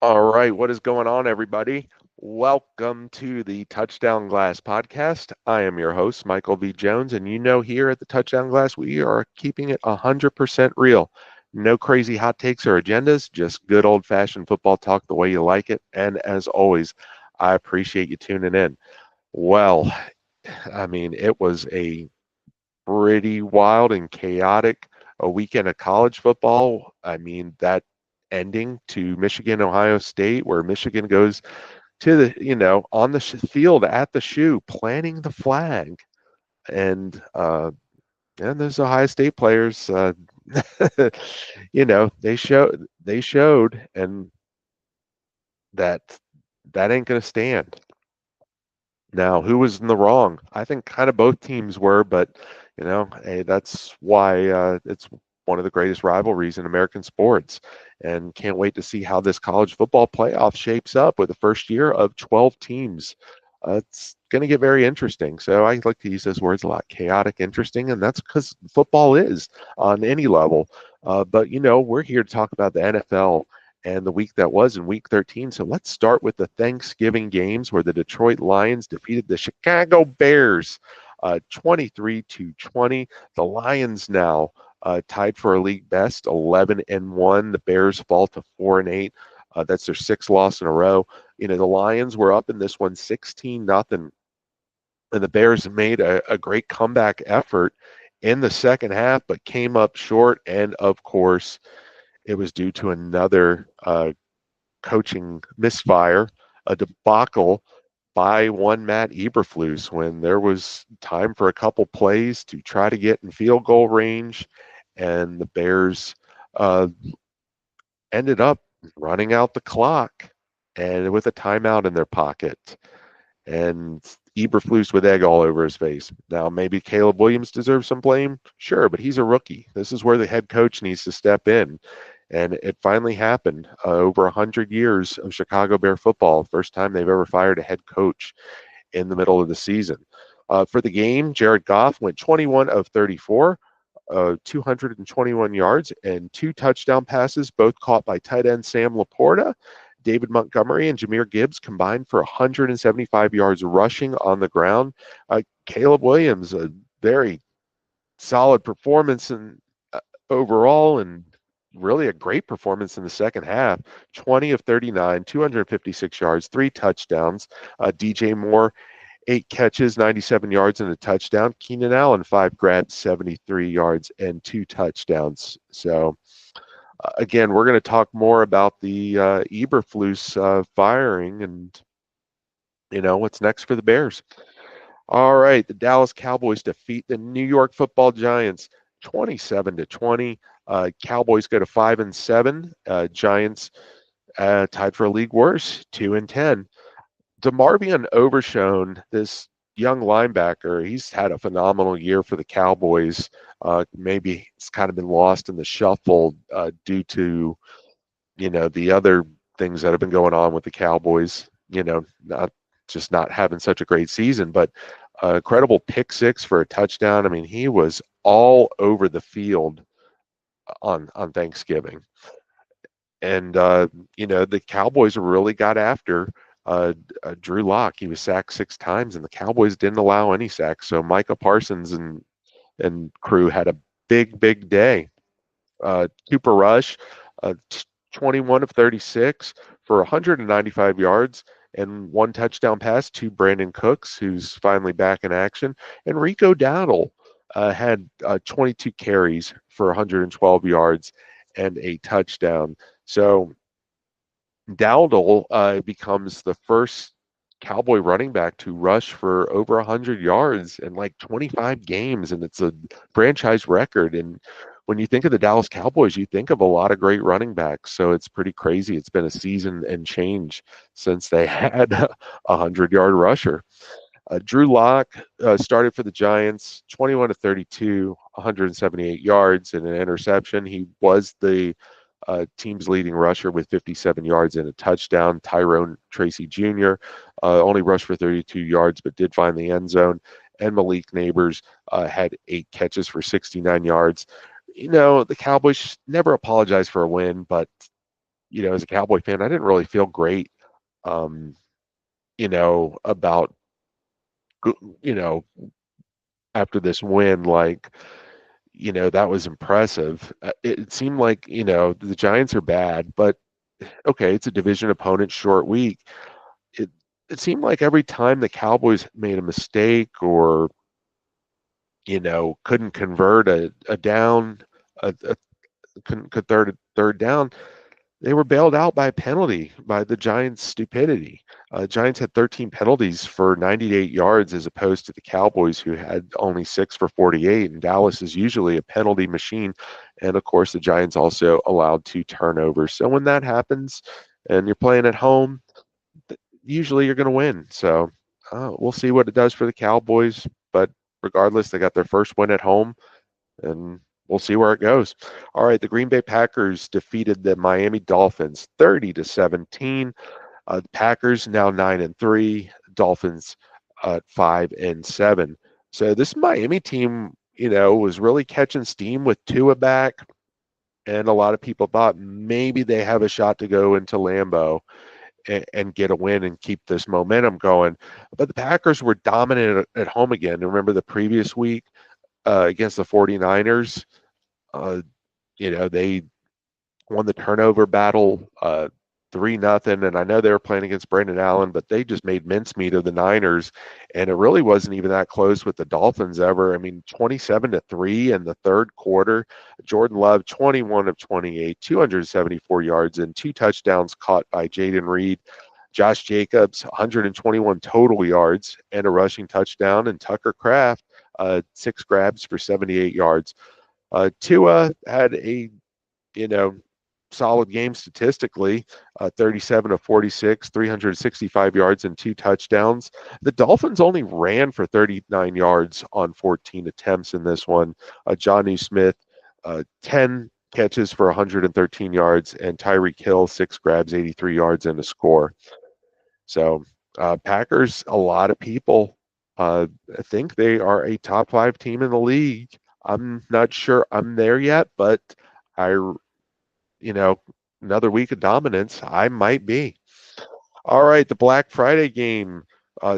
All right, what is going on, everybody? Welcome to the Touchdown Glass podcast. I am your host, Michael V. Jones, and here at the Touchdown Glass, we are keeping it 100% real. No crazy hot takes or agendas, just good old fashioned football talk the way you like it. And as always, I appreciate you tuning in. Well, it was a pretty wild and chaotic a weekend of college football. That ending to Michigan, Ohio State, where Michigan goes to on the field at the shoe, planting the flag. And those Ohio State players, they showed, and that ain't going to stand. Now, who was in the wrong? I think kind of both teams were, but hey, that's why it's one of the greatest rivalries in American sports. And can't wait to see how this college football playoff shapes up with the first year of 12 teams. It's going to get very interesting. So I like to use those words a lot: chaotic, interesting, and that's because football is on any level. But we're here to talk about the NFL and the week that was in week 13. So let's start with the Thanksgiving games where the Detroit Lions defeated the Chicago Bears 23-20. The Lions now tied for a league best 11-1. The Bears fall to 4-8. That's their sixth loss in a row. The Lions were up in this one 16-0, and the Bears made a great comeback effort in the second half, but came up short. And of course, it was due to another coaching misfire, a debacle by one Matt Eberflus when there was time for a couple plays to try to get in field goal range, and the Bears uh, ended up running out the clock and with a timeout in their pocket. And Eberflus with egg all over his face. Now, maybe Caleb Williams deserves some blame. Sure, but he's a rookie. This is where the head coach needs to step in. And it finally happened over 100 years of Chicago Bear football. First time they've ever fired a head coach in the middle of the season. For the game, Jared Goff went 21 of 34, 221 yards, and two touchdown passes, both caught by tight end Sam Laporta. David Montgomery and Jahmyr Gibbs combined for 175 yards rushing on the ground. Caleb Williams, a very solid performance overall, and really a great performance in the second half. 20 of 39, 256 yards, three touchdowns. DJ Moore, 8 catches, 97 yards, and a touchdown. Keenan Allen, 5 grabs, 73 yards, and two touchdowns. So, again, we're going to talk more about the Eberflus firing and, what's next for the Bears. All right, the Dallas Cowboys defeat the New York Football Giants 27-20. Cowboys go to 5-7. Giants tied for a league worst, 2-10. DeMarvion Overshone, this young linebacker, he's had a phenomenal year for the Cowboys. Maybe it's kind of been lost in the shuffle due to, the other things that have been going on with the Cowboys, not having such a great season, but incredible pick six for a touchdown. He was all over the field on Thanksgiving. And, the Cowboys really got after Drew Lock. He was sacked 6 times, and the Cowboys didn't allow any sacks. So Micah Parsons and crew had a big day. Cooper Rush, 21 of 36 for 195 yards and one touchdown pass to Brandon Cooks, who's finally back in action. And Rico Dowdle had 22 carries for 112 yards and a touchdown. So Dowdle becomes the first Cowboy running back to rush for over 100 yards in like 25 games, and it's a franchise record. And when you think of the Dallas Cowboys, you think of a lot of great running backs. So it's pretty crazy. It's been a season and change since they had a 100-yard rusher. Drew Lock started for the Giants, 21 of 32, 178 yards and an interception. He was the team's leading rusher with 57 yards and a touchdown. Tyrone Tracy Jr. Only rushed for 32 yards, but did find the end zone. And Malik Neighbors had 8 catches for 69 yards. The Cowboys never apologize for a win, but as a Cowboy fan, I didn't really feel great, um, about, you know, after this win, like, that was impressive. It seemed like, the Giants are bad, but okay, it's a division opponent, short week. It it seemed like every time the Cowboys made a mistake or, couldn't convert a down, a couldn't convert a third down, they were bailed out by a penalty, by the Giants' stupidity. Giants had 13 penalties for 98 yards as opposed to the Cowboys, who had only 6 for 48. And Dallas is usually a penalty machine. And of course, the Giants also allowed 2 turnovers. So when that happens and you're playing at home, usually you're going to win. So we'll see what it does for the Cowboys. But regardless, they got their first win at home, and we'll see where it goes. All right, the Green Bay Packers defeated the Miami Dolphins 30-17. The Packers now 9-3, Dolphins 5-7. So this Miami team, was really catching steam with Tua back, and a lot of people thought maybe they have a shot to go into Lambeau and get a win and keep this momentum going. But the Packers were dominant at home again. Remember the previous week against the 49ers? Uh, they won the turnover battle 3-0. And I know they were playing against Brandon Allen, but they just made mincemeat of the Niners. And it really wasn't even that close with the Dolphins ever. I mean, 27-3 in the third quarter. Jordan Love, 21 of 28, 274 yards, and 2 touchdowns caught by Jaden Reed. Josh Jacobs, 121 total yards and a rushing touchdown. And Tucker Kraft, 6 grabs for 78 yards. Tua had a, you know, solid game statistically, 37 of 46, 365 yards and 2 touchdowns. The Dolphins only ran for 39 yards on 14 attempts in this one. Jonnu Smith, 10 catches for 113 yards, and Tyreek Hill, 6 grabs, 83 yards and a score. So Packers, a lot of people think they are a top 5 team in the league. I'm not sure I'm there yet, but I, another week of dominance, I might be. All right, the Black Friday game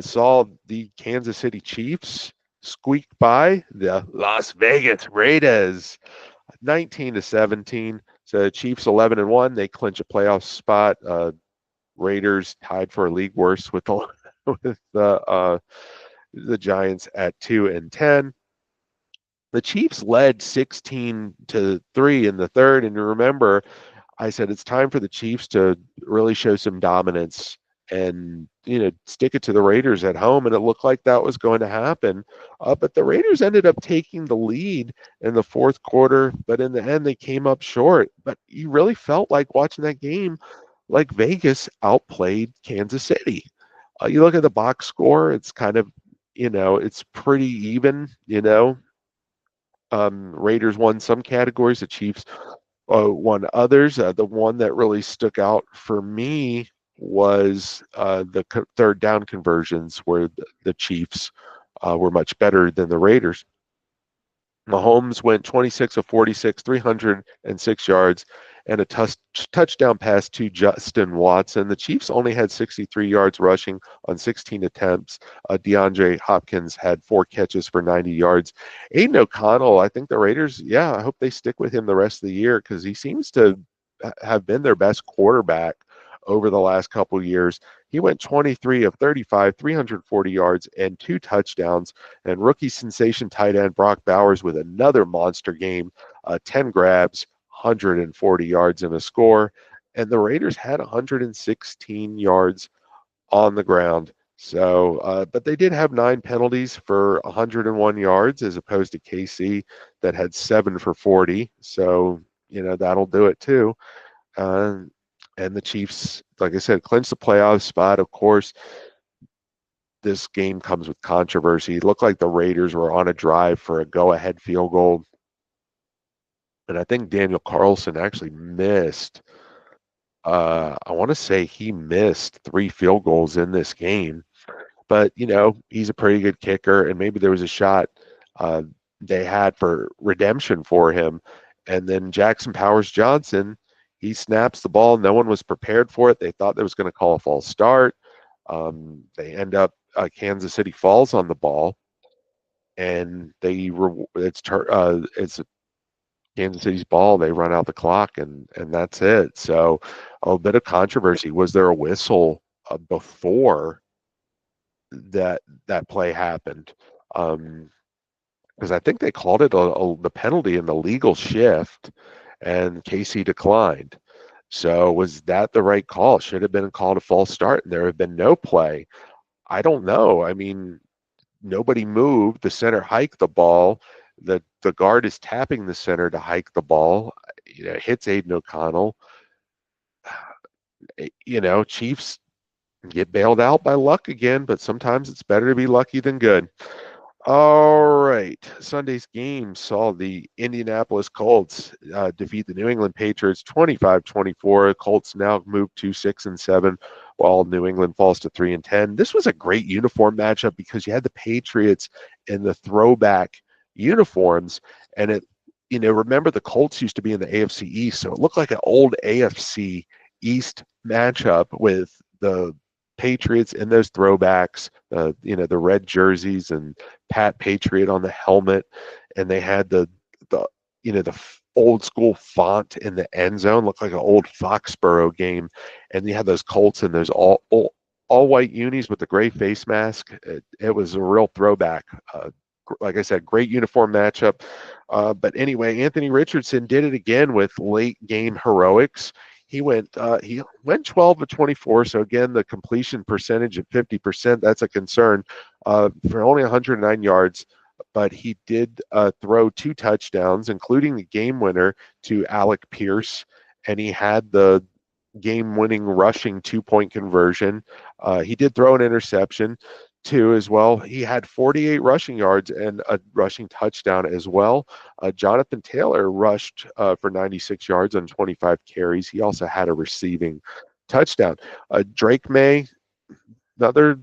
saw the Kansas City Chiefs squeak by the Las Vegas Raiders, 19-17. So Chiefs 11-1, they clinch a playoff spot. Raiders tied for a league worst with the with the Giants at 2-10. The Chiefs led 16-3 in the third, and remember, I said it's time for the Chiefs to really show some dominance and stick it to the Raiders at home, and it looked like that was going to happen. But the Raiders ended up taking the lead in the fourth quarter, but in the end they came up short. But you really felt like watching that game, like Vegas outplayed Kansas City. You look at the box score; it's kind of it's pretty even. Raiders won some categories, the Chiefs won others. The one that really stuck out for me was the third down conversions, where the Chiefs were much better than the Raiders. Mahomes went 26 of 46, 306 yards, and a touchdown pass to Justin Watson. The Chiefs only had 63 yards rushing on 16 attempts. DeAndre Hopkins had 4 catches for 90 yards. Aiden O'Connell, I think the Raiders, I hope they stick with him the rest of the year, because he seems to have been their best quarterback over the last couple years. He went 23 of 35, 340 yards, and 2 touchdowns. And rookie sensation tight end Brock Bowers with another monster game, 10 grabs, 140 yards, and a score. And the Raiders had 116 yards on the ground. So, but they did have 9 penalties for 101 yards, as opposed to KC that had 7 for 40. So, that'll do it too. Uh, and the Chiefs, like I said, clinched the playoff spot. Of course, this game comes with controversy. It looked like the Raiders were on a drive for a go-ahead field goal, and I think Daniel Carlson actually missed. I want to say he missed 3 field goals in this game, but he's a pretty good kicker, and maybe there was a shot uh, they had for redemption for him, and then Jackson Powers Johnson, He snaps the ball. No one was prepared for it. They thought they was going to call a false start. They end up Kansas City falls on the ball, and it's Kansas City's ball. They run out the clock, and that's it. So a bit of controversy. Was there a whistle before that play happened? Because I think they called it the penalty in the legal shift, and Casey declined. So was that the right call? Should have been called a false start, and there have been no play. I don't know. I mean, nobody moved. The center hiked the ball. The guard is tapping the center to hike the ball. Hits Aiden O'Connell. Chiefs get bailed out by luck again, but sometimes it's better to be lucky than good. All right. Sunday's game saw the Indianapolis Colts defeat the New England Patriots 25-24. Colts now move to 6-7, while New England falls to 3-10. This was a great uniform matchup because you had the Patriots in the throwback uniforms, and remember the Colts used to be in the AFC East, so it looked like an old AFC East matchup with the Patriots in those throwbacks, the red jerseys and Pat Patriot on the helmet, and they had the old school font in the end zone, looked like an old Foxborough game, and you had those Colts in those all white unis with the gray face mask. It was a real throwback. Like I said, great uniform matchup. But anyway, Anthony Richardson did it again with late game heroics. He went 12 of 24. So again, the completion percentage of 50%, that's a concern for only 109 yards. But he did throw 2 touchdowns, including the game winner to Alec Pierce, and he had the game-winning rushing 2-point conversion. He did throw an interception too as well. He had 48 rushing yards and a rushing touchdown as well. Jonathan Taylor rushed for 96 yards on 25 carries. He also had a receiving touchdown. Drake May, another,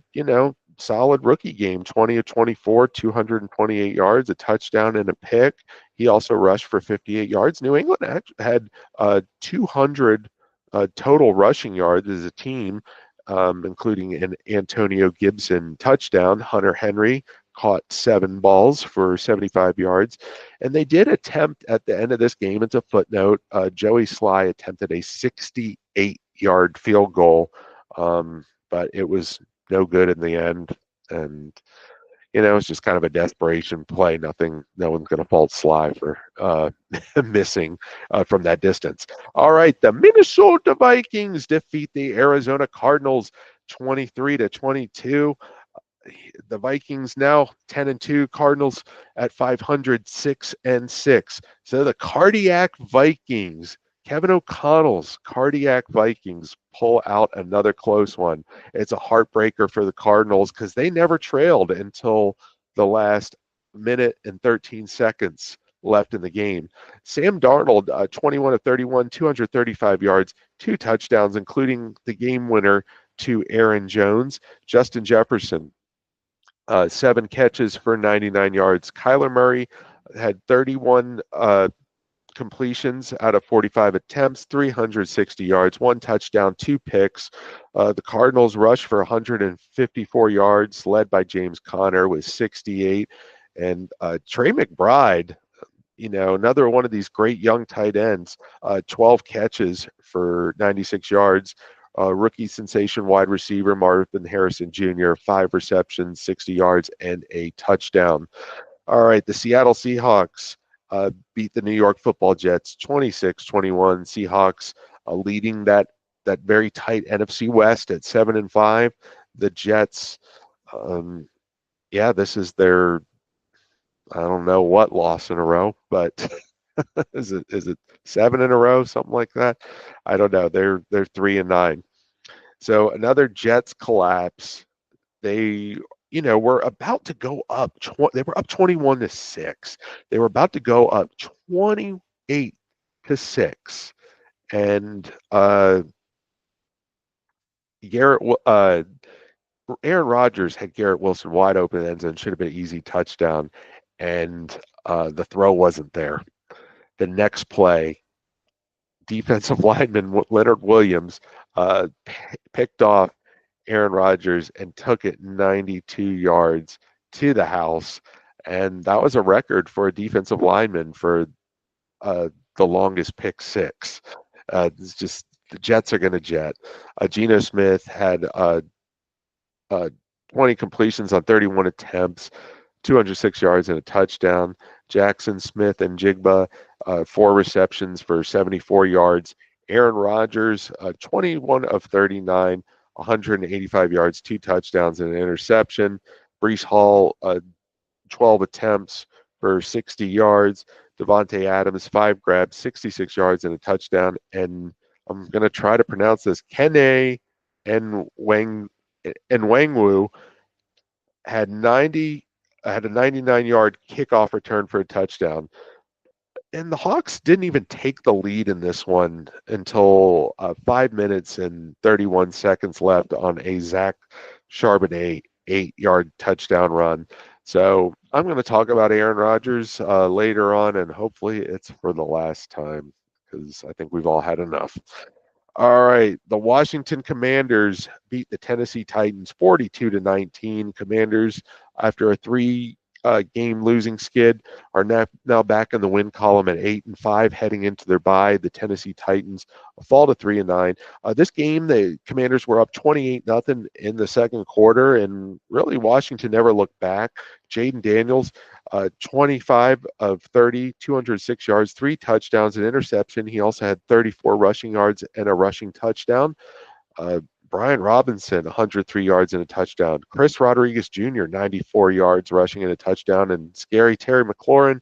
solid rookie game, 20 of 24, 228 yards, a touchdown and a pick. He also rushed for 58 yards. New England had 200 total rushing yards as a team, including an Antonio Gibson touchdown. Hunter Henry caught 7 balls for 75 yards. And they did attempt at the end of this game, it's a footnote, Joey Sly attempted a 68-yard field goal, but it was no good in the end. And, it's just kind of a desperation play. No one's going to fault Sly for missing from that distance. All right, the Minnesota Vikings defeat the Arizona Cardinals 23-22. The Vikings now 10-2, Cardinals at 500, 6-6. So the Cardiac Vikings, Kevin O'Connell's Cardiac Vikings, pull out another close one. It's a heartbreaker for the Cardinals because they never trailed until the last minute and 13 seconds left in the game. Sam Darnold, 21 of 31, 235 yards, 2 touchdowns, including the game winner to Aaron Jones. Justin Jefferson, 7 catches for 99 yards. Kyler Murray had 31 completions out of 45 attempts, 360 yards, 1 touchdown, 2 picks. The Cardinals rushed for 154 yards, led by James Conner with 68. And Trey McBride, another one of these great young tight ends, 12 catches for 96 yards. Rookie sensation wide receiver Marvin Harrison Jr., 5 receptions, 60 yards, and a touchdown. All right, the Seattle Seahawks beat the New York Football Jets 26-21. Seahawks leading that very tight NFC West at 7-5. The Jets, this is their, I don't know what loss in a row, but is it 7 in a row, something like that? I don't know. They're 3-9. So another Jets collapse. They were about to go up. They were up 21-6. They were about to go up 28-6, and Aaron Rodgers had Garrett Wilson wide open end zone. Should have been an easy touchdown, and the throw wasn't there. The next play, defensive lineman Leonard Williams picked off Aaron Rodgers and took it 92 yards to the house. And that was a record for a defensive lineman for the longest pick six. It's just the Jets are going to jet. Geno Smith had uh, 20 completions on 31 attempts, 206 yards and a touchdown. Jackson Smith and Jigba, 4 receptions for 74 yards. Aaron Rodgers, 21 of 39, 185 yards, 2 touchdowns and an interception. Brees Hall, 12 attempts for 60 yards. Devontae Adams, 5 grabs, 66 yards and a touchdown. And I'm going to try to pronounce this. Kene and Wangwu had a 99-yard kickoff return for a touchdown. And the Hawks didn't even take the lead in this one until 5 minutes and 31 seconds left on a Zach Charbonnet 8-yard touchdown run. So I'm going to talk about Aaron Rodgers later on, and hopefully it's for the last time because I think we've all had enough. All right, the Washington Commanders beat the Tennessee Titans 42-19. Commanders, after a 3 game losing skid, are now back in the win column at 8-5, heading into their bye. The Tennessee Titans fall to 3-9. This game, the Commanders were up 28-0 in the second quarter, and really Washington never looked back. Jaden Daniels, 25 of 30, 206 yards, 3 touchdowns, an interception. He also had 34 rushing yards and a rushing touchdown. Brian Robinson, 103 yards and a touchdown. Chris Rodriguez Jr., 94 yards rushing and a touchdown. And scary Terry McLaurin,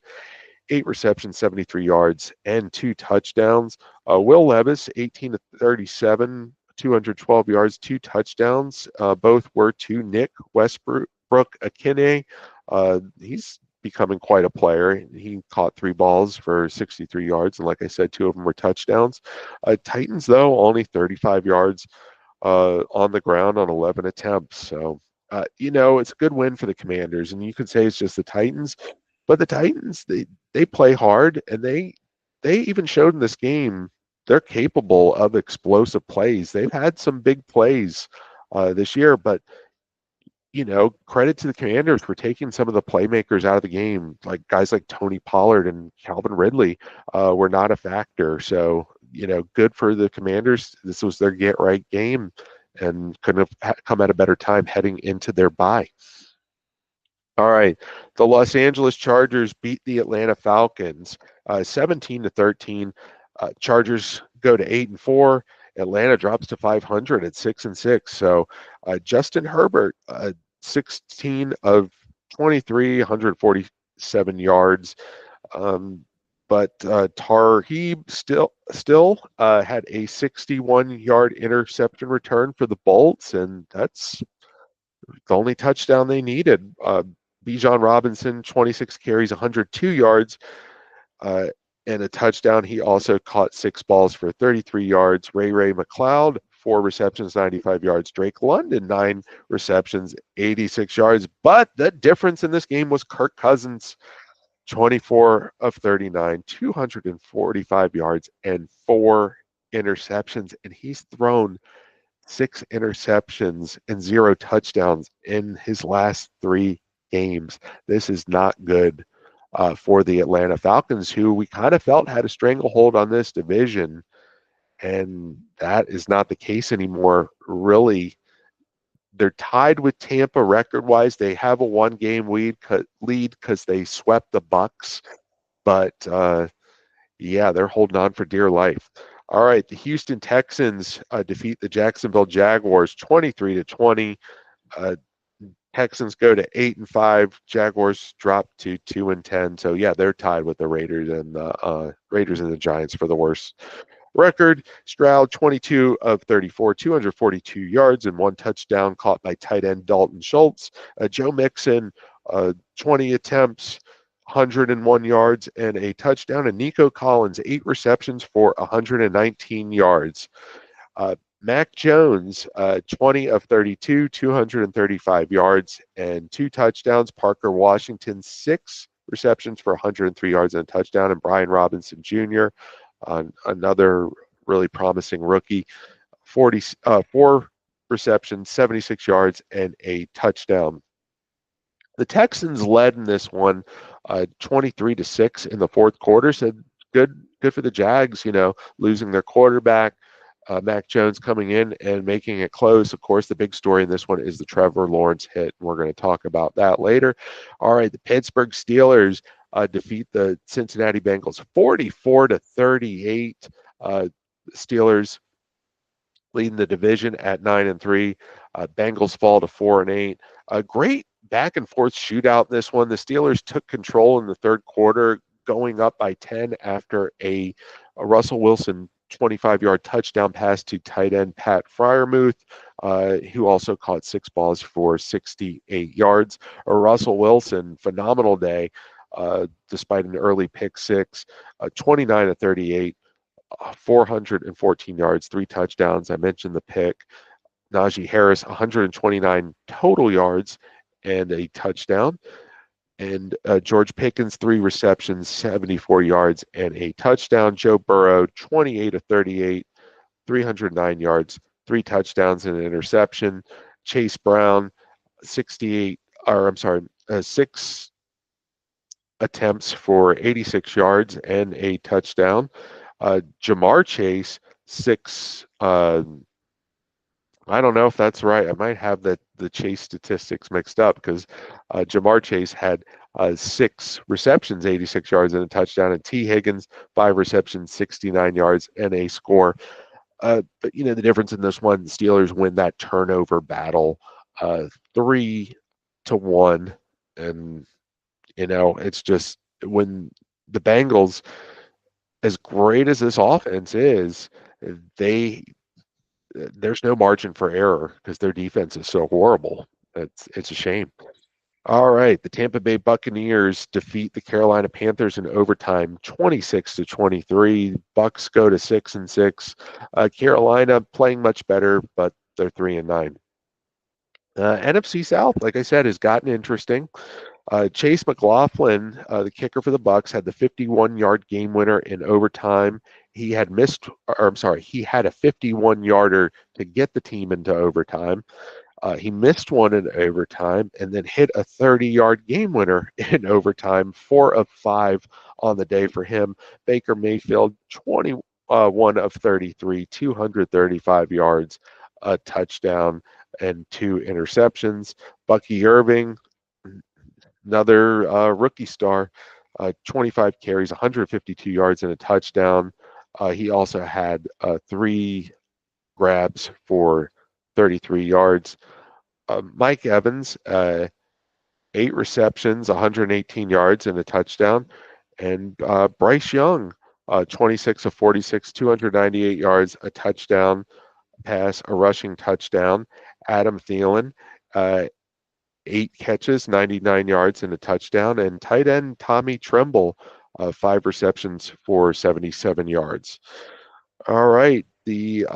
8 receptions, 73 yards, and 2 touchdowns. Will Levis, 18 of 37, 212 yards, 2 touchdowns. Both were to Nick Westbrook Akine. He's becoming quite a player. He caught 3 balls for 63 yards, and like I said, 2 of them were touchdowns. Titans, though, only 35 yards on the ground on 11 attempts. So, it's a good win for the Commanders, and you could say it's just the Titans, but the Titans, they play hard, and they even showed in this game they're capable of explosive plays. They've had some big plays this year, but credit to the Commanders for taking some of the playmakers out of the game, like guys like Tony Pollard and Calvin Ridley were not a factor. So, good for the Commanders. This was their get-right game and couldn't have come at a better time heading into their bye. All right, the Los Angeles Chargers beat the Atlanta Falcons 17-13. Chargers go to 8-4. Atlanta drops to 500 at 6-6. So Justin Herbert, 16 of 23, 147 yards. But Tarheeb still had a 61-yard interception return for the Bolts, and that's the only touchdown they needed. Bijan Robinson, 26 carries, 102 yards, and a touchdown. He also caught 6 balls for 33 yards. Ray McLeod, 4 receptions, 95 yards. Drake London, 9 receptions, 86 yards. But the difference in this game was Kirk Cousins, 24 of 39, 245 yards, and 4 interceptions. And he's thrown 6 interceptions and 0 touchdowns in his last 3 games. This is not good for the Atlanta Falcons, who we kind of felt had a stranglehold on this division, and that is not the case anymore. Really, they're tied with Tampa record-wise. They have a 1-game lead because they swept the Bucks, but yeah, they're holding on for dear life. All right, the Houston Texans defeat the Jacksonville Jaguars 23-20. Texans go to 8-5. Jaguars drop to 2-10. So yeah, they're tied with the Raiders and the Giants for the worst record. Stroud, 22 of 34, 242 yards and 1 touchdown caught by tight end Dalton Schultz. Joe Mixon, 20 attempts, 101 yards and a touchdown. And Nico Collins, 8 receptions for 119 yards. Mac Jones, 20 of 32, 235 yards and 2 touchdowns. Parker Washington, 6 receptions for 103 yards and a touchdown. And Brian Robinson Jr., another really promising rookie. 4 receptions, 76 yards, and a touchdown. The Texans led in this one, 23-6 in the fourth quarter. So good for the Jags. Losing their quarterback, Mac Jones coming in and making it close. Of course, the big story in this one is the Trevor Lawrence hit. We're going to talk about that later. All right, the Pittsburgh Steelers defeat the Cincinnati Bengals 44-38. Steelers leading the division at 9-3. Bengals fall to 4-8. A great back and forth shootout in this one. The Steelers took control in the third quarter, going up by 10 after a Russell Wilson 25-yard touchdown pass to tight end Pat Freiermuth, who also caught 6 balls for 68 yards. Russell Wilson, phenomenal day, despite an early pick six, 29-38. 414 yards, 3 touchdowns. I mentioned the pick. Najee Harris, 129 total yards and a touchdown. And George Pickens, 3 receptions, 74 yards and a touchdown. Joe Burrow, 28-38, 309 yards, 3 touchdowns and an interception. Chase Brown, 6 attempts for 86 yards and a touchdown. Jamar Chase, 6. I don't know if that's right. I might have the Chase statistics mixed up because Jamar Chase had 6 receptions, 86 yards and a touchdown, and T. Higgins, 5 receptions, 69 yards and a score. But the difference in this one, the Steelers win that turnover battle 3-1, and it's just when the Bengals, as great as this offense is, they there's no margin for error because their defense is so horrible. It's a shame. All right, the Tampa Bay Buccaneers defeat the Carolina Panthers in overtime, 26-23. Bucks go to 6-6. Carolina playing much better, but they're 3-9. NFC South, like I said, has gotten interesting. Chase McLaughlin, the kicker for the Bucks, had the 51-yard game winner in overtime. He had a 51-yarder to get the team into overtime. He missed one in overtime and then hit a 30-yard game winner in overtime, 4 of 5 on the day for him. Baker Mayfield, 21 of 33, 235 yards, a touchdown, and 2 interceptions. Bucky Irving, another rookie star, 25 carries, 152 yards, and a touchdown. He also had 3 grabs for 33 yards. Mike Evans, 8 receptions, 118 yards, and a touchdown. And Bryce Young, 26 of 46, 298 yards, a touchdown pass, a rushing touchdown. Adam Thielen, 8 catches, 99 yards, and a touchdown. And tight end Tommy Tremble, 5 receptions for 77 yards. All right, the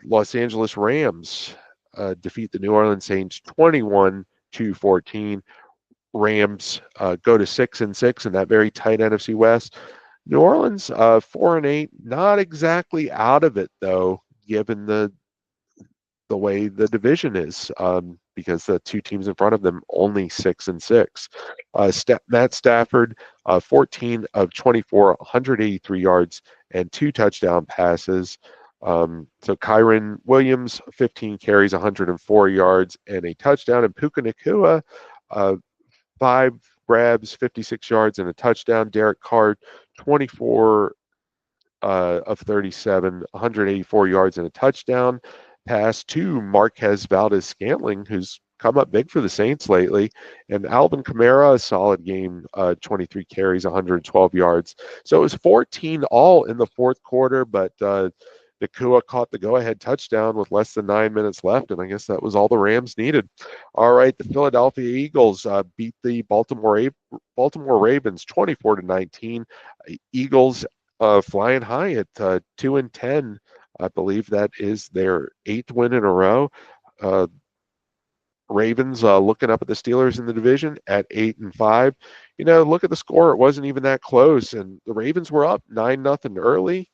Los Angeles Rams defeat the New Orleans Saints 21-14. Rams go to 6-6 in that very tight NFC West. New Orleans 4-8, not exactly out of it though, given the way the division is, because the 2 teams in front of them only 6-6. Matt Stafford, 14 of 24, 183 yards and 2 touchdown passes. So Kyron Williams, 15 carries, 104 yards and a touchdown. And Puka Nacua, 5 grabs, 56 yards and a touchdown. Derek Carr, 24 of 37, 184 yards and a touchdown. Pass to Marquez Valdez-Scantling, who's come up big for the Saints lately. And Alvin Kamara, a solid game, 23 carries, 112 yards. So it was 14 all in the fourth quarter, but Nacua caught the go-ahead touchdown with less than 9 minutes left, and I guess that was all the Rams needed. All right, the Philadelphia Eagles beat the Baltimore Ravens 24-19. Eagles flying high at 2-10. I believe that is their 8th win in a row. Ravens looking up at the Steelers in the division at 8-5. Look at the score; it wasn't even that close, and the Ravens were up 9-0 early.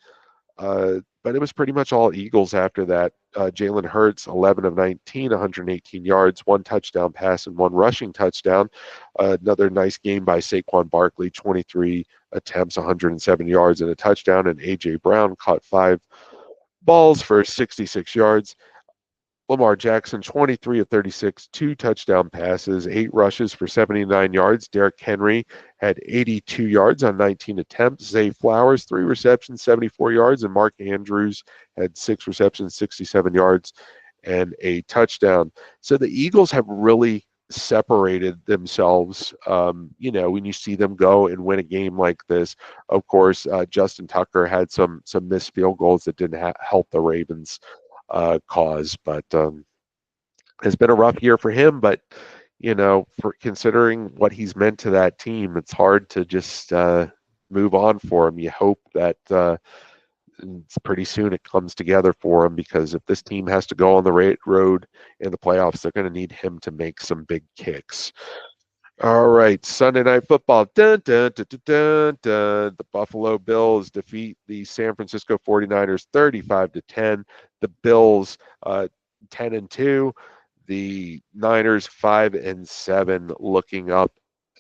But it was pretty much all Eagles after that. Jalen Hurts, 11 of 19, 118 yards, one touchdown pass, and one rushing touchdown. Another nice game by Saquon Barkley, 23 attempts, 107 yards, and a touchdown. And A.J. Brown caught 5 balls for 66 yards. Lamar Jackson, 23 of 36, 2 touchdown passes, 8 rushes for 79 yards. Derrick Henry had 82 yards on 19 attempts. Zay Flowers, 3 receptions, 74 yards. And Mark Andrews had 6 receptions, 67 yards, and a touchdown. So the Eagles have really separated themselves. When you see them go and win a game like this, of course, Justin Tucker had some missed field goals that didn't help the Ravens cause. But it's been a rough year for him. But for considering what he's meant to that team, it's hard to just move on for him. You hope that pretty soon it comes together for him, because if this team has to go on the road in the playoffs, they're going to need him to make some big kicks. All right, Sunday Night Football. Dun, dun, dun, dun, dun, dun. The Buffalo Bills defeat the San Francisco 49ers 35-10. The Bills 10-2. The Niners 5-7, looking up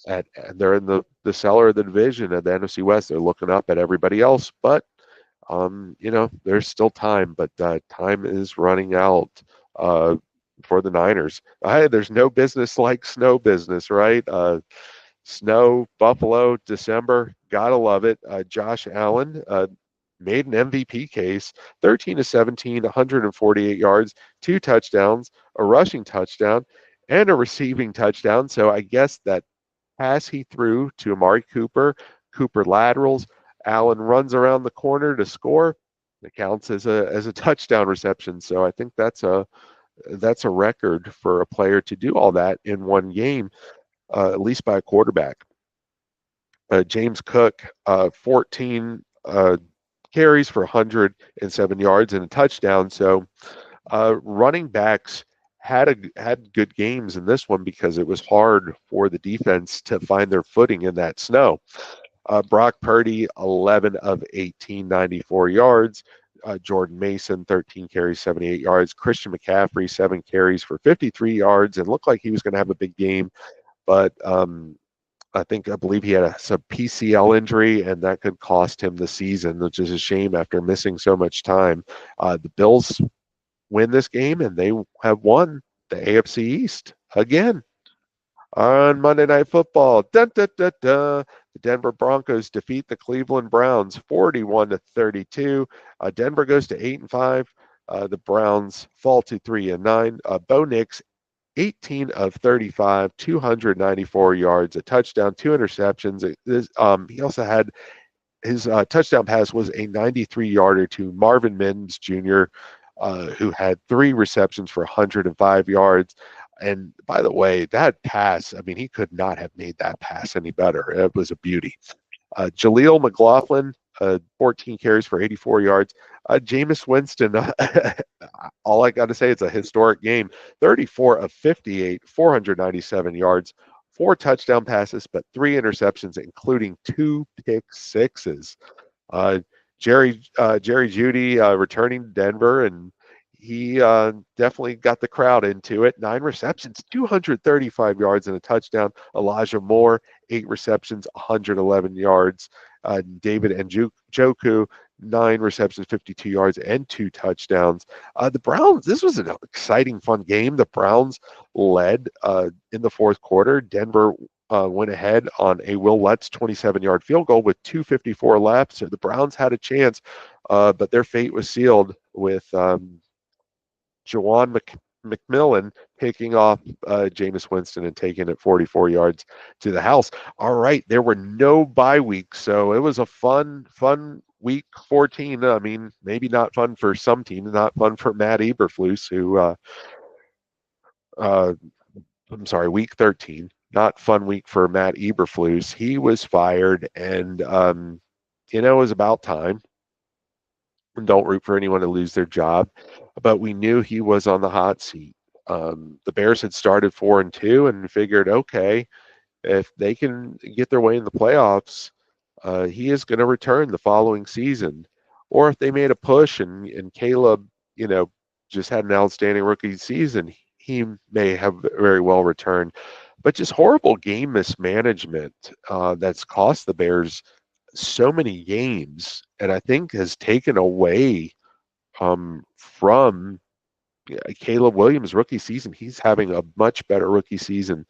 and they're in the cellar of the division at the NFC West. They're looking up at everybody else, but there's still time, but time is running out for the Niners. There's no business like snow business, right? Snow, Buffalo, December, gotta love it. Josh Allen made an MVP case, 13 to 17, 148 yards, 2 touchdowns, a rushing touchdown, and a receiving touchdown. So I guess that pass he threw to Amari Cooper laterals, Allen runs around the corner to score. It counts as a touchdown reception. So I think that's a record for a player to do all that in one game, at least by a quarterback. James Cook, 14 carries for 107 yards and a touchdown. So running backs had good games in this one, because it was hard for the defense to find their footing in that snow. Brock Purdy, 11 of 18, 94 yards. Jordan Mason, 13 carries, 78 yards. Christian McCaffrey, 7 carries for 53 yards, and looked like he was going to have a big game. But I believe he had some PCL injury, and that could cost him the season, which is a shame after missing so much time. The Bills win this game, and they have won the AFC East again. On Monday Night Football, dun, dun, dun, dun, the Denver Broncos defeat the Cleveland Browns 41-32. Denver goes to 8-5. The Browns fall to 3-9. Bo Nix, 18 of 35, 294 yards, a touchdown, 2 interceptions. He also had his touchdown pass was a 93-yarder to Marvin Mims Jr., who had 3 receptions for 105 yards. And by the way, that pass, he could not have made that pass any better. It was a beauty. Jaleel McLaughlin, 14 carries for 84 yards. Jameis Winston, all I got to say, it's a historic game. 34 of 58, 497 yards, 4 touchdown passes, but 3 interceptions, including 2 pick sixes. Jerry Jeudy returning to Denver, and he definitely got the crowd into it. 9 receptions, 235 yards, and a touchdown. Elijah Moore, 8 receptions, 111 yards. David Njoku, 9 receptions, 52 yards, and 2 touchdowns. The Browns, this was an exciting, fun game. The Browns led in the fourth quarter. Denver went ahead on a Will Lutz 27-yard field goal with 2:54 left. So the Browns had a chance, but their fate was sealed with Jawan McMillan picking off Jameis Winston and taking it 44 yards to the house. All right, there were no bye weeks, so it was a fun week 14. Maybe not fun for some teams, not fun for Matt Eberflus, who week 13. Not fun week for Matt Eberflus. He was fired, and it was about time. Don't root for anyone to lose their job, but we knew he was on the hot seat. The Bears had started 4-2 and figured, okay, if they can get their way in the playoffs, he is going to return the following season. or if they made a push and Caleb, just had an outstanding rookie season, he may have very well returned. But just horrible game mismanagement that's cost the Bears so many games, and I think has taken away from Caleb Williams' rookie season. He's having a much better rookie season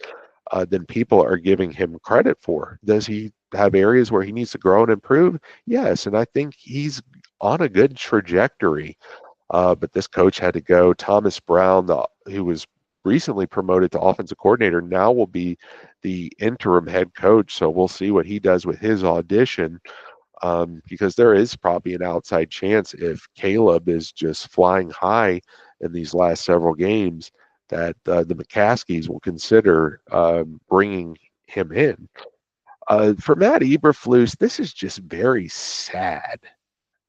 than people are giving him credit for. Does he have areas where he needs to grow and improve? Yes, and I think he's on a good trajectory. But this coach had to go. Thomas Brown, who was recently promoted to offensive coordinator, now will be the interim head coach. So we'll see what he does with his audition, because there is probably an outside chance if Caleb is just flying high in these last several games that the McCaskies will consider bringing him in. For Matt Eberflus, this is just very sad.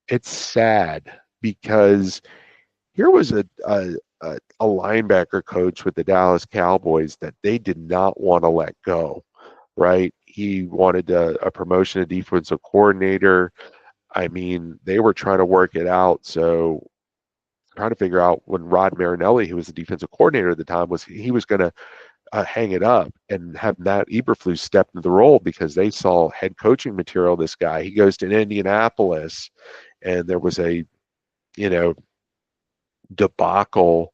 It's sad because here was a linebacker coach with the Dallas Cowboys that they did not want to let go, right? He wanted a promotion to defensive coordinator. I mean, they were trying to work it out. So trying to figure out when Rod Marinelli, who was the defensive coordinator at the time, he was going to hang it up and have Matt Eberflus step into the role because they saw head coaching material. This guy, he goes to Indianapolis, and there was a debacle,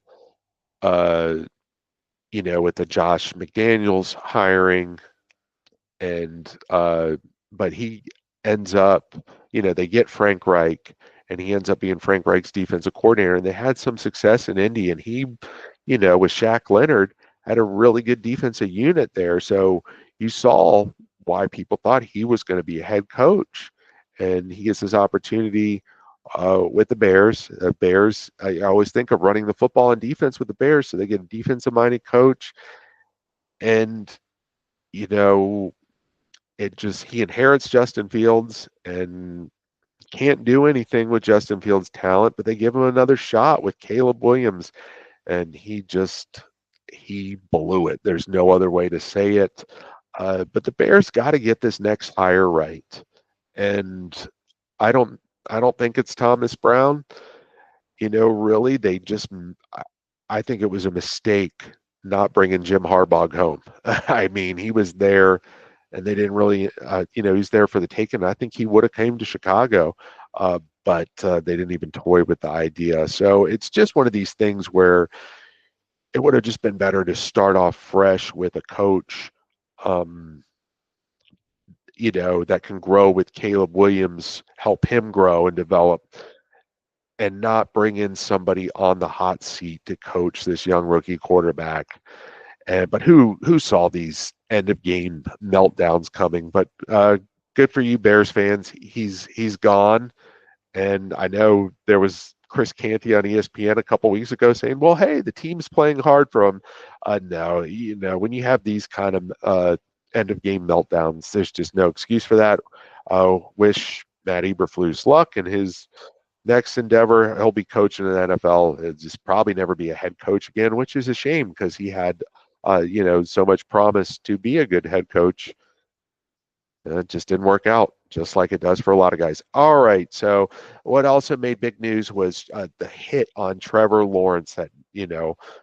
uh, with the Josh McDaniels hiring, and but he ends up, they get Frank Reich, and he ends up being Frank Reich's defensive coordinator, and they had some success in Indy, and he, with Shaq Leonard, had a really good defensive unit there. So you saw why people thought he was going to be a head coach, and he gets his opportunity with the Bears. Bears, I always think of running the football and defense with the Bears, so they get a defensive-minded coach, and you know, he inherits Justin Fields and can't do anything with Justin Fields' talent, but they give him another shot with Caleb Williams, and he blew it. There's no other way to say it. But the Bears got to get this next hire right, and I don't I don't think it's Thomas Brown. Really, I think it was a mistake not bringing Jim Harbaugh home. I mean, he was there, and they didn't really, he's there for the taking. I think he would have came to Chicago, but they didn't even toy with the idea. So it's just one of these things where it would have just been better to start off fresh with a coach, um, that can grow with Caleb Williams, help him grow and develop, and not bring in somebody on the hot seat to coach this young rookie quarterback. But who saw these end of game meltdowns coming? But good for you, Bears fans. He's gone, and I know there was Chris Canty on ESPN a couple weeks ago saying, "Well, hey, the team's playing hard for him." No, when you have these kind of end of game meltdowns, there's just no excuse for that. Wish Matt Eberflus luck in his next endeavor. He'll be coaching in the NFL. He'll just probably never be a head coach again, which is a shame because he had, so much promise to be a good head coach. It just didn't work out, just like it does for a lot of guys. All right. So, what also made big news was the hit on Trevor Lawrence that,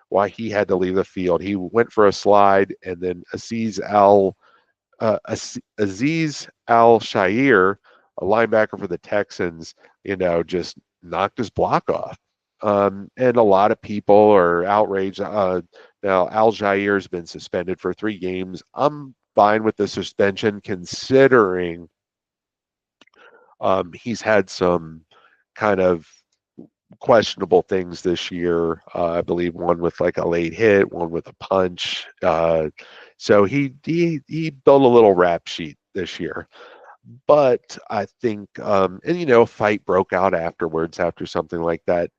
why he had to leave the field. He went for a slide, and then Aziz Al-Shair, a linebacker for the Texans, just knocked his block off. And a lot of people are outraged. Now, Al-Shair has been suspended for 3 games. I'm fine with the suspension considering he's had some kind of questionable things this year. I believe one with like a late hit, one with a punch. So he built a little rap sheet this year. But I think, and a fight broke out afterwards after something like that.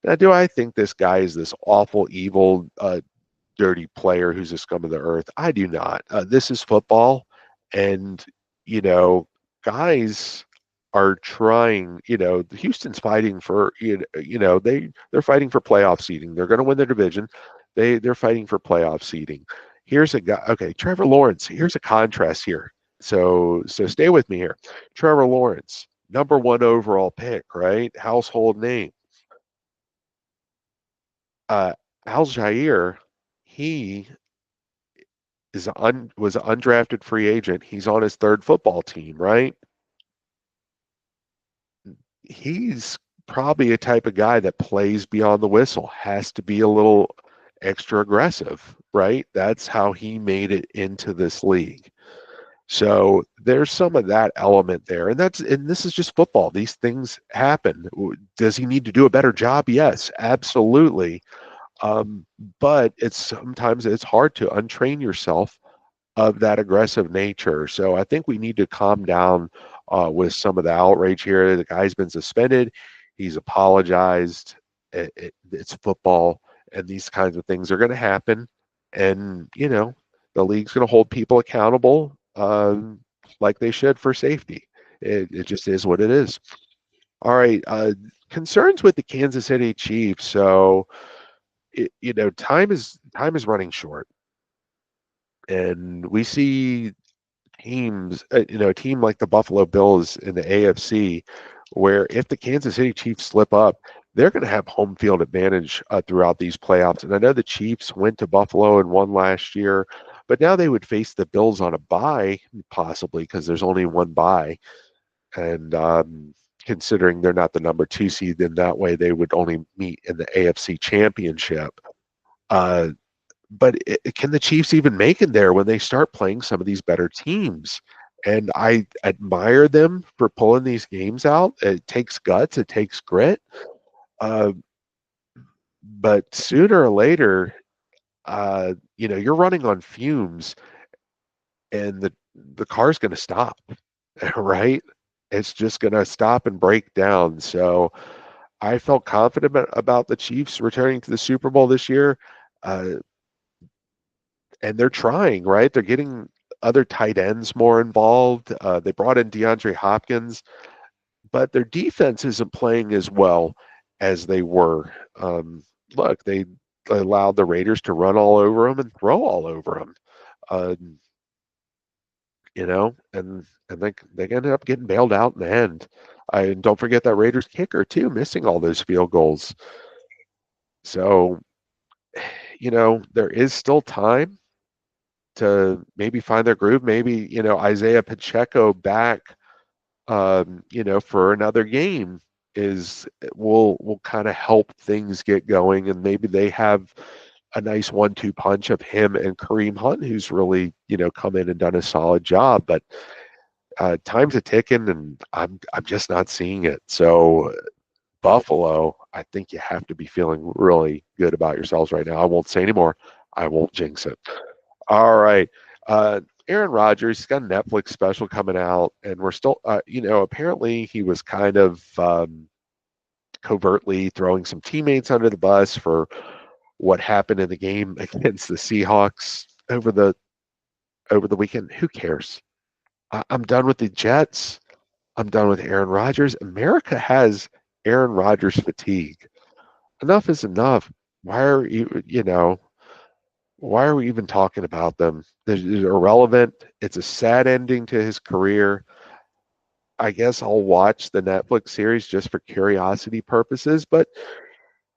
Now, do I think this guy is this awful, evil, dirty player who's a scum of the earth? I do not. This is football, and you know, guys are trying. Houston's fighting for they're fighting for playoff seeding. They're going to win their division. They're fighting for playoff seeding. Here's a guy. Okay, Trevor Lawrence. Here's a contrast here. So stay with me here. Trevor Lawrence, number one overall pick, right? Household name. Uh, Al Jair, he was an undrafted free agent. He's on his third football team, right? He's probably a type of guy that plays beyond the whistle, has to be a little extra aggressive, right? That's how he made it into this league. So there's some of that element there. And this is just football. These things happen. Does he need to do a better job? Yes, absolutely. Um, but sometimes it's hard to untrain yourself of that aggressive nature. So I think we need to calm down with some of the outrage here. The guy's been suspended. He's apologized. It's football, and these kinds of things are going to happen. And the league's going to hold people accountable, like they should for safety. It just is what it is. All right. Concerns with the Kansas City Chiefs. So time is running short, and we see teams, a team like the Buffalo Bills in the AFC, where if the Kansas City Chiefs slip up, they're going to have home field advantage throughout these playoffs. And I know the Chiefs went to Buffalo and won last year, but now they would face the Bills on a bye, possibly because there's only one bye. And considering they're not the number two seed, then that way they would only meet in the AFC Championship. Uh, but can the Chiefs even make it there when they start playing some of these better teams? And I admire them for pulling these games out. It takes guts, it takes grit. Uh, but sooner or later, you're running on fumes, and the car's going to stop, right? It's just going to stop and break down. So I felt confident about the Chiefs returning to the Super Bowl this year. Uh, and they're trying, right? They're getting other tight ends more involved. They brought in DeAndre Hopkins, but their defense isn't playing as well as they were. Look, they allowed the Raiders to run all over them and throw all over them. Uh, and they ended up getting bailed out in the end. And don't forget that Raiders kicker too, missing all those field goals. So, there is still time to maybe find their groove. Maybe, Isaiah Pacheco back, for another game is will kind of help things get going, and maybe they have a nice 1-2 punch of him and Kareem Hunt, who's really, come in and done a solid job. But time's a ticking, and I'm just not seeing it. So Buffalo, I think you have to be feeling really good about yourselves right now. I won't say anymore. I won't jinx it. All right. Aaron Rodgers, he's got a Netflix special coming out, and we're still, apparently he was kind of covertly throwing some teammates under the bus for what happened in the game against the Seahawks over the weekend. Who cares? I'm done with the Jets. I'm done with Aaron Rodgers. America has Aaron Rodgers fatigue. Enough is enough. Why are why are we even talking about them? They're irrelevant. It's a sad ending to his career. I guess I'll watch the Netflix series just for curiosity purposes, but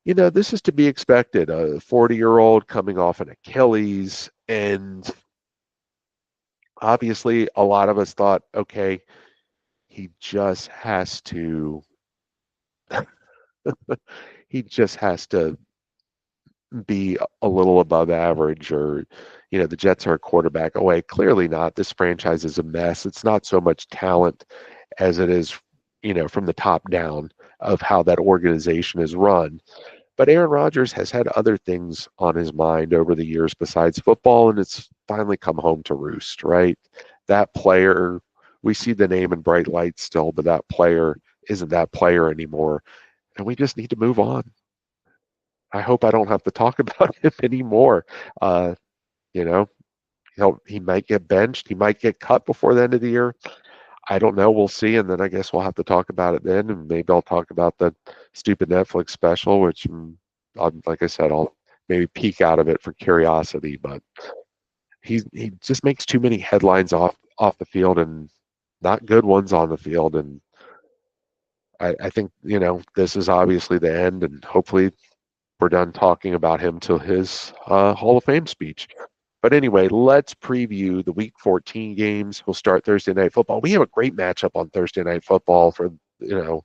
this is to be expected. A 40-year-old coming off an Achilles, and obviously a lot of us thought, okay, he just has to he just has to be a little above average, or the Jets are a quarterback away. Clearly not. This franchise is a mess. It's not so much talent as it is, from the top down of how that organization is run. But Aaron Rodgers has had other things on his mind over the years besides football, and it's finally come home to roost, right? That player, we see the name in bright lights still, but that player isn't that player anymore, and we just need to move on. I hope I don't have to talk about him anymore. Uh, you know, he might get benched. He might get cut before the end of the year. I don't know. We'll see. And then I guess we'll have to talk about it then. And maybe I'll talk about the stupid Netflix special, which, like I said, I'll maybe peek out of it for curiosity. But he just makes too many headlines off the field and not good ones on the field. And I think, this is obviously the end, and hopefully we're done talking about him till his Hall of Fame speech. But anyway, let's preview the Week 14 games. We'll start Thursday Night Football. We have a great matchup on Thursday Night Football for, you know,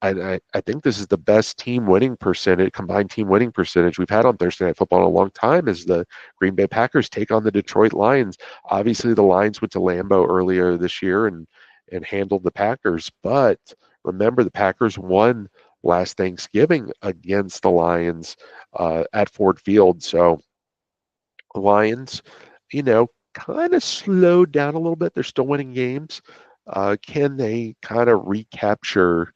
I think this is the best team winning percentage, combined team winning percentage we've had on Thursday Night Football in a long time as the Green Bay Packers take on the Detroit Lions. Obviously, the Lions went to Lambeau earlier this year and handled the Packers, but remember the Packers won last Thanksgiving against the Lions at Ford Field. So Lions, kind of slowed down a little bit. They're still winning games. Can they kind of recapture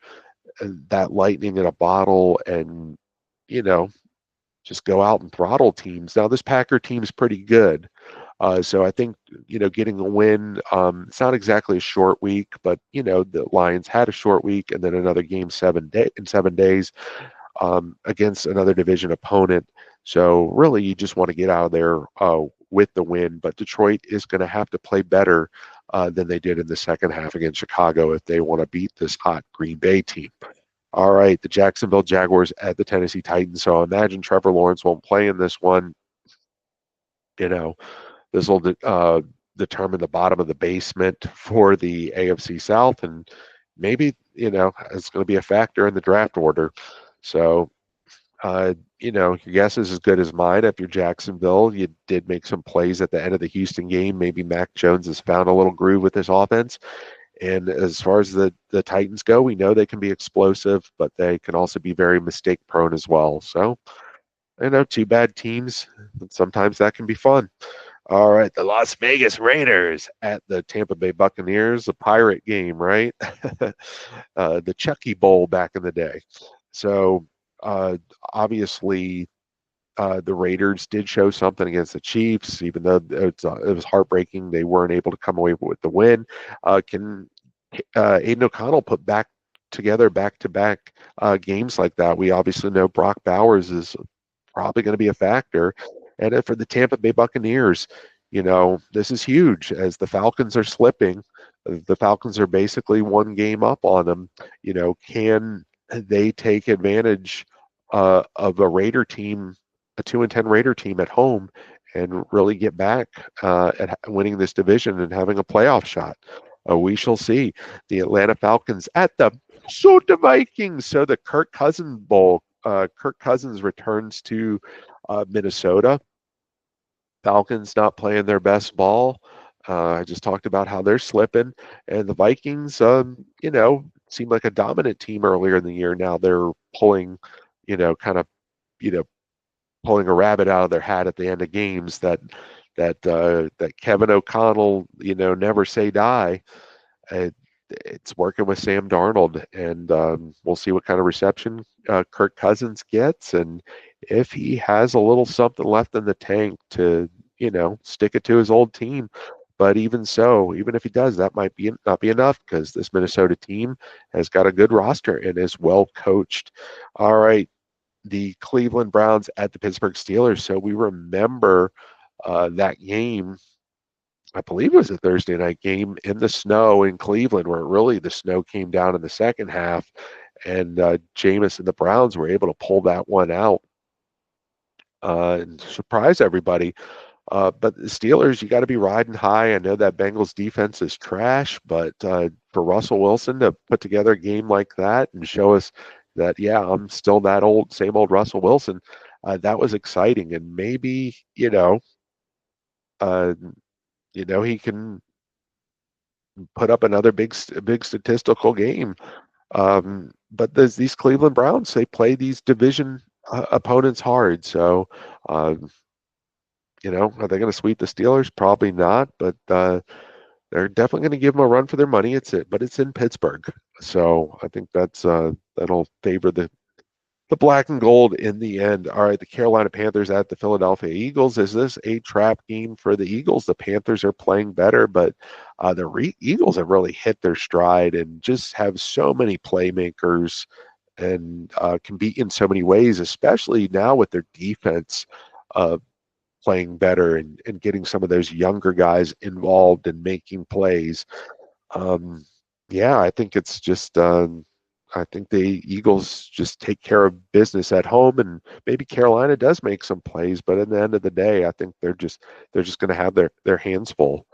that lightning in a bottle and, you know, just go out and throttle teams? Now, this Packer team's pretty good. So I think, getting a win, it's not exactly a short week, but, the Lions had a short week and then another game in 7 days against another division opponent. So really, you just want to get out of there with the win. But Detroit is going to have to play better than they did in the second half against Chicago if they want to beat this hot Green Bay team. All right, the Jacksonville Jaguars at the Tennessee Titans. So I imagine Trevor Lawrence won't play in this one. You know, this will determine the bottom of the basement for the AFC South, and maybe it's going to be a factor in the draft order. So your guess is as good as mine. If you're Jacksonville, you did make some plays at the end of the Houston game. Maybe Mac Jones has found a little groove with this offense. And as far as the Titans go, we know they can be explosive, but they can also be very mistake prone as well. So, two bad teams, but sometimes that can be fun. All right, the Las Vegas Raiders at the Tampa Bay Buccaneers, a pirate game, right? The Chucky Bowl back in the day. So, obviously, the Raiders did show something against the Chiefs, even though it was heartbreaking. They weren't able to come away with the win. Can Aiden O'Connell put back together back-to-back games like that? We obviously know Brock Bowers is probably going to be a factor. And for the Tampa Bay Buccaneers, this is huge as the Falcons are slipping. The Falcons are basically one game up on them. Can they take advantage of a Raider team, a 2-10 Raider team at home, and really get back at winning this division and having a playoff shot? We shall see. The Atlanta Falcons at the Minnesota Vikings. So the Kirk Cousins Bowl. Kirk Cousins returns to Minnesota. Falcons not playing their best ball. I just talked about how they're slipping, and the Vikings, seemed like a dominant team earlier in the year. Now they're pulling, kind of, you know, pulling a rabbit out of their hat at the end of games. That Kevin O'Connell, never say die. Uh, it's working with Sam Darnold, and we'll see what kind of reception Kirk Cousins gets, and if he has a little something left in the tank to, stick it to his old team. But even so, even if he does, that might be not be enough because this Minnesota team has got a good roster and is well coached. All right, the Cleveland Browns at the Pittsburgh Steelers. So we remember that game. I believe it was a Thursday night game in the snow in Cleveland, where really the snow came down in the second half, and Jameis and the Browns were able to pull that one out and surprise everybody. But the Steelers, you got to be riding high. I know that Bengals defense is trash, but for Russell Wilson to put together a game like that and show us that, yeah, I'm still that same old Russell Wilson, that was exciting. And maybe, uh, he can put up another big statistical game. But these Cleveland Browns, they play these division opponents hard. So, are they going to sweep the Steelers? Probably not, but they're definitely going to give them a run for their money. But it's in Pittsburgh, so I think that'll favor the black and gold in the end. All right, the Carolina Panthers at the Philadelphia Eagles. Is this a trap game for the Eagles? The Panthers are playing better, but the Eagles have really hit their stride and just have so many playmakers and can beat in so many ways, especially now with their defense playing better and getting some of those younger guys involved in making plays. Yeah, I think it's just I think the Eagles just take care of business at home, and maybe Carolina does make some plays, but at the end of the day, I think they're just going to have their hands full.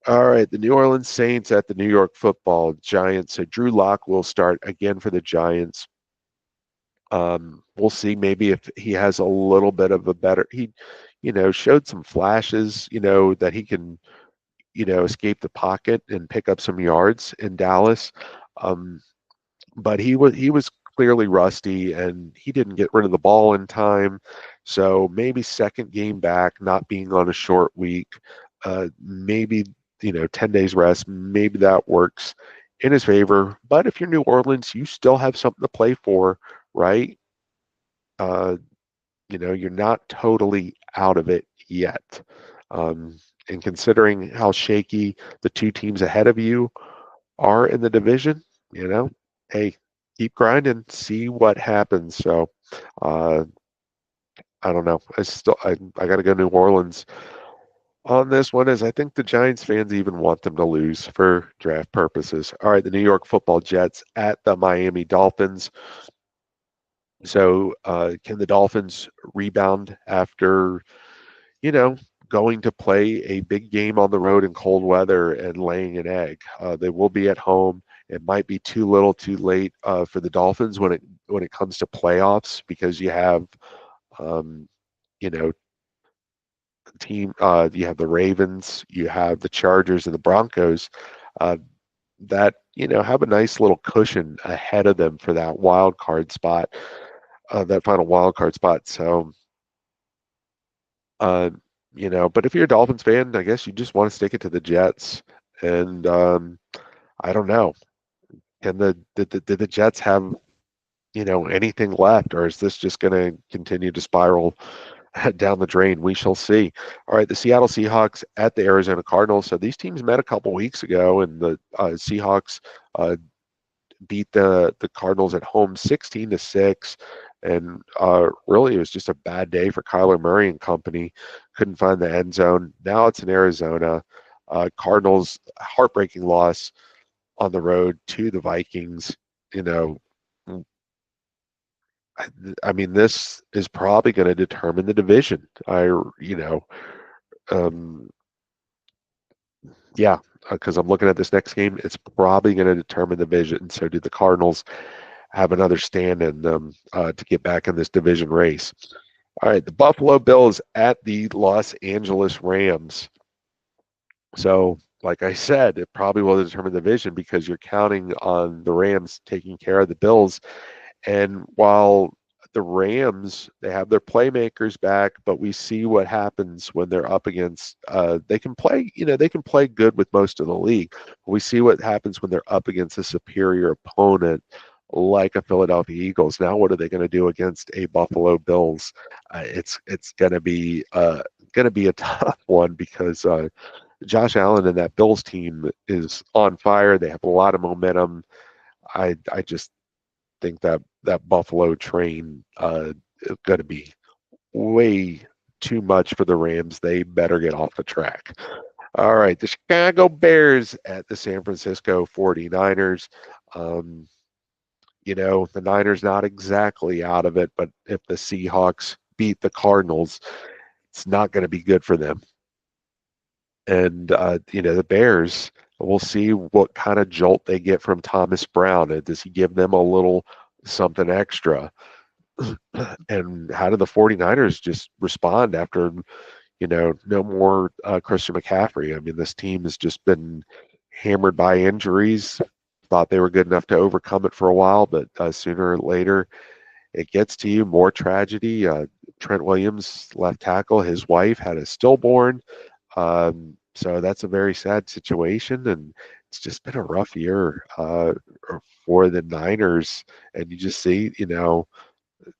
All right, the New Orleans Saints at the New York Football Giants. So Drew Lock will start again for the Giants. We'll see maybe if he has a little bit of a better showed some flashes, that he can, escape the pocket and pick up some yards in Dallas. Um, but he was clearly rusty and he didn't get rid of the ball in time. So maybe second game back, not being on a short week, maybe 10 days rest, maybe that works in his favor. But if you're New Orleans, you still have something to play for, right? Uh, you're not totally out of it yet. Um, and considering how shaky the two teams ahead of you are in the division, you know, hey, keep grinding, see what happens. So, uh, I don't know. I got to go New Orleans on this one, as I think the Giants fans even want them to lose for draft purposes. All right, the New York Football Jets at the Miami Dolphins. So, can the Dolphins rebound after, you know, going to play a big game on the road in cold weather and laying an egg? They will be at home. It might be too little, too late for the Dolphins when it comes to playoffs, because you have, um, you know, you have the Ravens, you have the Chargers and the Broncos uh, that have a nice little cushion ahead of them for that wild card spot, that final wild card spot. So, uh, but if you're a Dolphins fan, I guess you just want to stick it to the Jets. And I don't know, can the Jets have anything left, or is this just going to continue to spiral down the drain? We shall see. All right, the Seattle Seahawks at the Arizona Cardinals. So these teams met a couple weeks ago, and the Seahawks beat the Cardinals at home 16-6. And really, it was just a bad day for Kyler Murray and company. Couldn't find the end zone. Now it's in Arizona. Cardinals, heartbreaking loss on the road to the Vikings. You know, I mean, this is probably going to determine the division. Um, yeah, because I'm looking at this next game, it's probably going to determine the division. So, do the Cardinals have another stand in them to get back in this division race? All right, the Buffalo Bills at the Los Angeles Rams. So, like I said, it probably will determine the division because you're counting on the Rams taking care of the Bills. And while the Rams, they have their playmakers back, but we see what happens when they're up against, they can play good with most of the league. We see what happens when they're up against a superior opponent like a Philadelphia Eagles. Now, what are they going to do against a Buffalo Bills? It's going to be a tough one because Josh Allen and that Bills team is on fire. They have a lot of momentum. I just think that Buffalo train is going to be way too much for the Rams. They better get off the track. All right, the Chicago Bears at the San Francisco 49ers. Um, the Niners not exactly out of it, but if the Seahawks beat the Cardinals, it's not going to be good for them. And the Bears, we'll see what kind of jolt they get from Thomas Brown. Does he give them a little something extra? And how do the 49ers just respond after, no more Christian McCaffrey? I mean, this team has just been hammered by injuries. Thought they were good enough to overcome it for a while, but sooner or later it gets to you. More tragedy. Trent Williams, left tackle, his wife had a stillborn. So that's a very sad situation, and it's just been a rough year for the Niners. And you just see,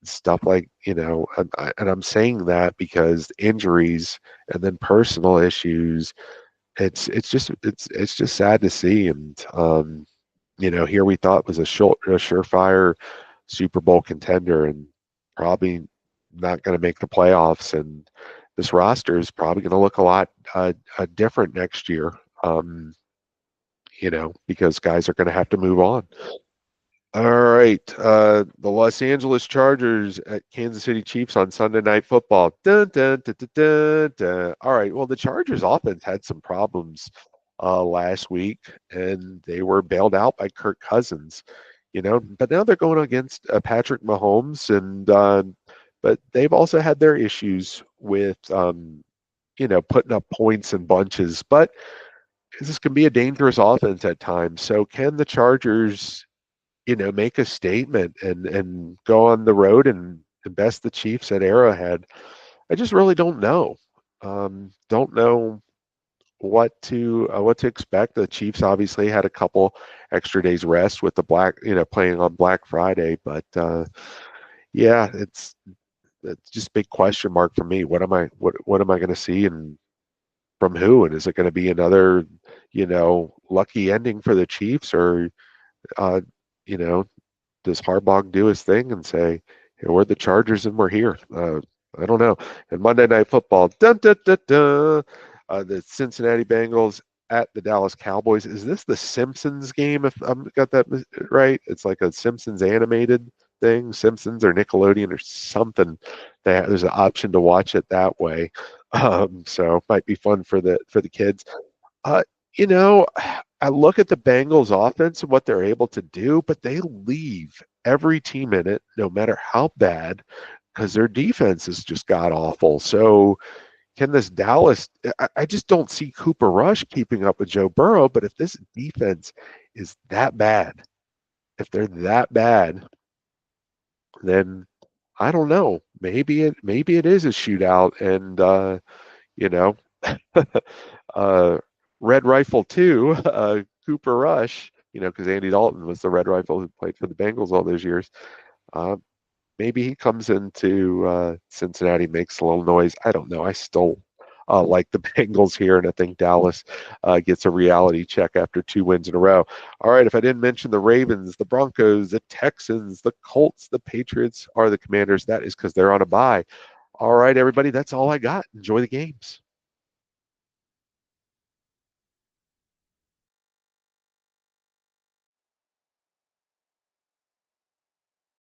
stuff like and I'm saying that because injuries and then personal issues, it's just sad to see. And here we thought was a surefire Super Bowl contender and probably not going to make the playoffs, and this roster is probably going to look a lot different next year, because guys are going to have to move on. All right. The Los Angeles Chargers at Kansas City Chiefs on Sunday Night Football. Dun, dun, dun, dun, dun, dun. All right. Well, the Chargers offense had some problems last week, and they were bailed out by Kirk Cousins. But now they're going against Patrick Mahomes, and but they've also had their issues with putting up points in bunches. But this can be a dangerous offense at times. So can the Chargers, make a statement and go on the road and best the Chiefs at Arrowhead? I just really don't know. Don't know what to expect. The Chiefs obviously had a couple extra days rest with the playing on Black Friday, but yeah, it's just a big question mark for me. What am I going to see and from who? And is it going to be another, lucky ending for the Chiefs, or uh, you know, does Harbaugh do his thing and say, "Hey, we're the Chargers and we're here"? I don't know. And Monday Night Football, dun, dun, dun, dun, the Cincinnati Bengals at the Dallas Cowboys. Is this the Simpsons game? If I got that right, it's like a Simpsons animated thing, Simpsons or Nickelodeon or something. There's an option to watch it that way, so might be fun for the kids. Uh, you know, I look at the Bengals offense and what they're able to do, but they leave every team in it, no matter how bad, because their defense is just god awful. So can this Dallas? I just don't see Cooper Rush keeping up with Joe Burrow. But if this defense is that bad, if they're that bad, then I don't know. Maybe it is a shootout, and you know, uh, Red Rifle 2, Cooper Rush, because Andy Dalton was the Red Rifle who played for the Bengals all those years. Uh, Maybe he comes into Cincinnati, makes a little noise. I don't know. I still like the Bengals here, and I think Dallas gets a reality check after 2 wins in a row. All right, if I didn't mention the Ravens, the Broncos, the Texans, the Colts, the Patriots are the Commanders. That is because they're on a bye. All right, everybody, that's all I got. Enjoy the games.